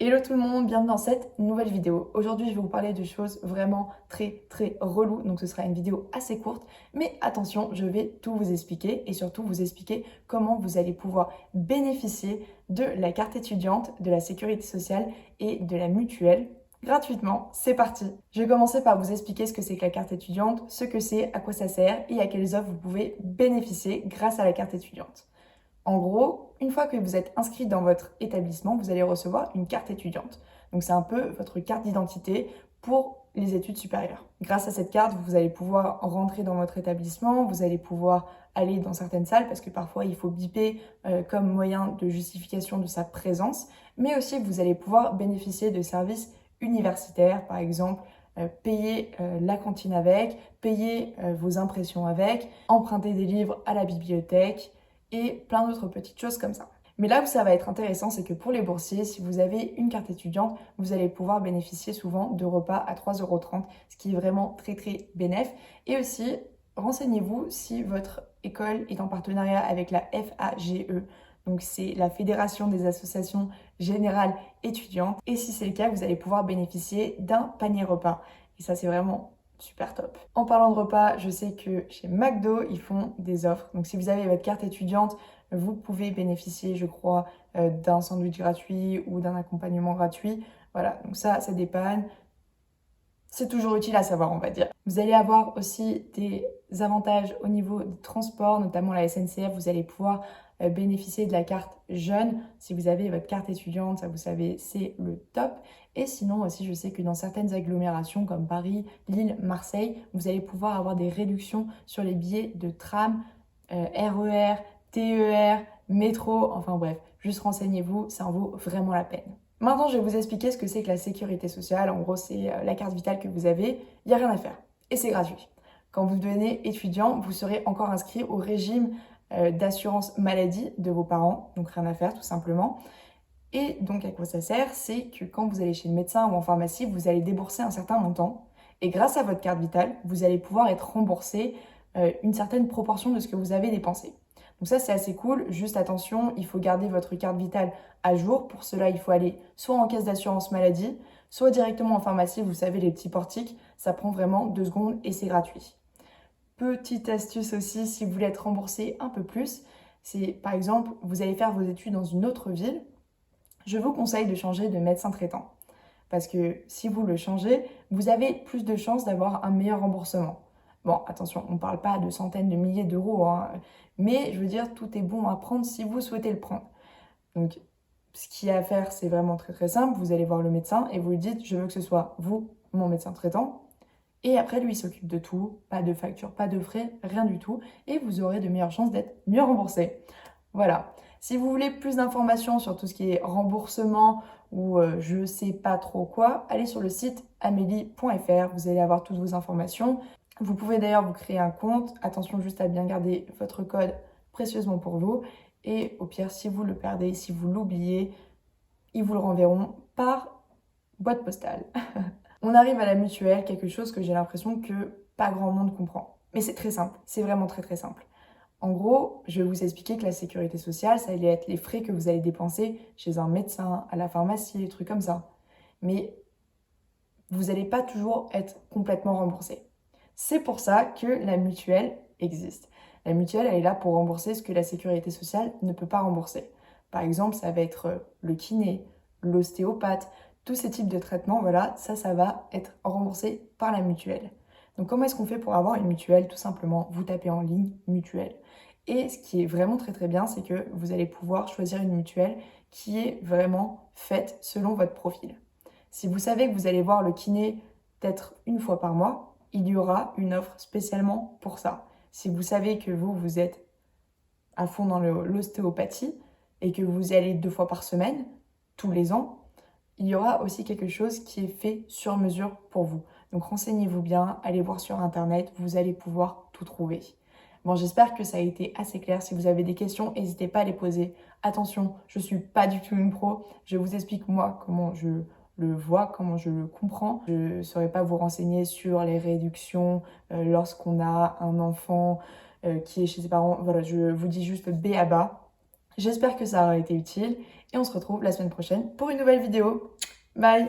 Hello tout le monde, bienvenue dans cette nouvelle vidéo. Aujourd'hui, je vais vous parler de choses vraiment très reloues, donc ce sera une vidéo assez courte, mais attention, je vais tout vous expliquer et surtout vous expliquer comment vous allez pouvoir bénéficier de la carte étudiante, de la sécurité sociale et de la mutuelle gratuitement. C'est parti! Je vais commencer par vous expliquer ce que c'est que la carte étudiante, ce que c'est, à quoi ça sert et à quelles offres vous pouvez bénéficier grâce à la carte étudiante. En gros, une fois que vous êtes inscrit dans votre établissement, vous allez recevoir une carte étudiante. Donc c'est un peu votre carte d'identité pour les études supérieures. Grâce à cette carte, vous allez pouvoir rentrer dans votre établissement, vous allez pouvoir aller dans certaines salles parce que parfois il faut biper comme moyen de justification de sa présence, mais aussi vous allez pouvoir bénéficier de services universitaires, par exemple payer la cantine avec, payer vos impressions avec, emprunter des livres à la bibliothèque, et plein d'autres petites choses comme ça. Mais là où ça va être intéressant, c'est que pour les boursiers, si vous avez une carte étudiante, vous allez pouvoir bénéficier souvent de repas à 3,30 €, ce qui est vraiment très bénéf. Et aussi, renseignez-vous si votre école est en partenariat avec la FAGE, donc c'est la Fédération des associations générales étudiantes. Et si c'est le cas, vous allez pouvoir bénéficier d'un panier repas. Et ça, c'est vraiment super top. En parlant de repas, je sais que chez McDo, ils font des offres. Donc si vous avez votre carte étudiante, vous pouvez bénéficier, je crois, d'un sandwich gratuit ou d'un accompagnement gratuit. Voilà, donc ça dépanne. C'est toujours utile à savoir, on va dire. Vous allez avoir aussi des avantages au niveau des transports, notamment la SNCF. Vous allez pouvoir bénéficier de la carte jeune. Si vous avez votre carte étudiante, ça vous savez, c'est le top. Et sinon aussi, je sais que dans certaines agglomérations comme Paris, Lille, Marseille, vous allez pouvoir avoir des réductions sur les billets de tram, RER, TER, métro, enfin bref, juste renseignez-vous, ça en vaut vraiment la peine. Maintenant, je vais vous expliquer ce que c'est que la sécurité sociale. En gros, c'est la carte vitale que vous avez, il n'y a rien à faire et c'est gratuit. Quand vous devenez étudiant, vous serez encore inscrit au régime d'assurance maladie de vos parents, donc rien à faire tout simplement. Et donc à quoi ça sert? C'est que quand vous allez chez le médecin ou en pharmacie, vous allez débourser un certain montant et grâce à votre carte vitale, vous allez pouvoir être remboursé une certaine proportion de ce que vous avez dépensé. Donc ça, c'est assez cool. Juste attention, il faut garder votre carte vitale à jour. Pour cela, il faut aller soit en caisse d'assurance maladie, soit directement en pharmacie. Vous savez, les petits portiques, ça prend vraiment 2 secondes et c'est gratuit. Petite astuce aussi, si vous voulez être remboursé un peu plus, c'est par exemple, vous allez faire vos études dans une autre ville. Je vous conseille de changer de médecin traitant. Parce que si vous le changez, vous avez plus de chances d'avoir un meilleur remboursement. Bon, attention, on ne parle pas de centaines de milliers d'euros, hein, mais je veux dire, tout est bon à prendre si vous souhaitez le prendre. Donc, ce qu'il y a à faire, c'est vraiment très simple. Vous allez voir le médecin et vous lui dites, je veux que ce soit vous, mon médecin traitant. Et après, lui, il s'occupe de tout. Pas de facture, pas de frais, rien du tout. Et vous aurez de meilleures chances d'être mieux remboursé. Voilà. Si vous voulez plus d'informations sur tout ce qui est remboursement ou je sais pas trop quoi, allez sur le site amélie.fr. Vous allez avoir toutes vos informations. Vous pouvez d'ailleurs vous créer un compte. Attention juste à bien garder votre code précieusement pour vous. Et au pire, si vous le perdez, si vous l'oubliez, ils vous le renverront par boîte postale. On arrive à la mutuelle, quelque chose que j'ai l'impression que pas grand monde comprend. Mais c'est très simple, c'est vraiment très simple. En gros, je vais vous expliquer que la sécurité sociale, ça allait être les frais que vous allez dépenser chez un médecin, à la pharmacie, des trucs comme ça. Mais vous n'allez pas toujours être complètement remboursé. C'est pour ça que la mutuelle existe. La mutuelle, elle est là pour rembourser ce que la sécurité sociale ne peut pas rembourser. Par exemple, ça va être le kiné, l'ostéopathe, tous ces types de traitements, voilà, ça va être remboursé par la mutuelle. Donc comment est-ce qu'on fait pour avoir une mutuelle? Tout simplement, vous tapez en ligne mutuelle. Et ce qui est vraiment très bien, c'est que vous allez pouvoir choisir une mutuelle qui est vraiment faite selon votre profil. Si vous savez que vous allez voir le kiné peut-être une fois par mois, il y aura une offre spécialement pour ça. Si vous savez que vous êtes à fond dans l'ostéopathie et que vous y allez 2 fois par semaine, tous les ans, il y aura aussi quelque chose qui est fait sur mesure pour vous. Donc renseignez-vous bien, allez voir sur internet, vous allez pouvoir tout trouver. Bon, j'espère que ça a été assez clair. Si vous avez des questions, n'hésitez pas à les poser. Attention, je ne suis pas du tout une pro. Je vous explique moi comment je le vois, comment je le comprends. Je ne saurais pas vous renseigner sur les réductions lorsqu'on a un enfant qui est chez ses parents. Voilà, je vous dis juste B à bas. J'espère que ça aura été utile et on se retrouve la semaine prochaine pour une nouvelle vidéo. Bye!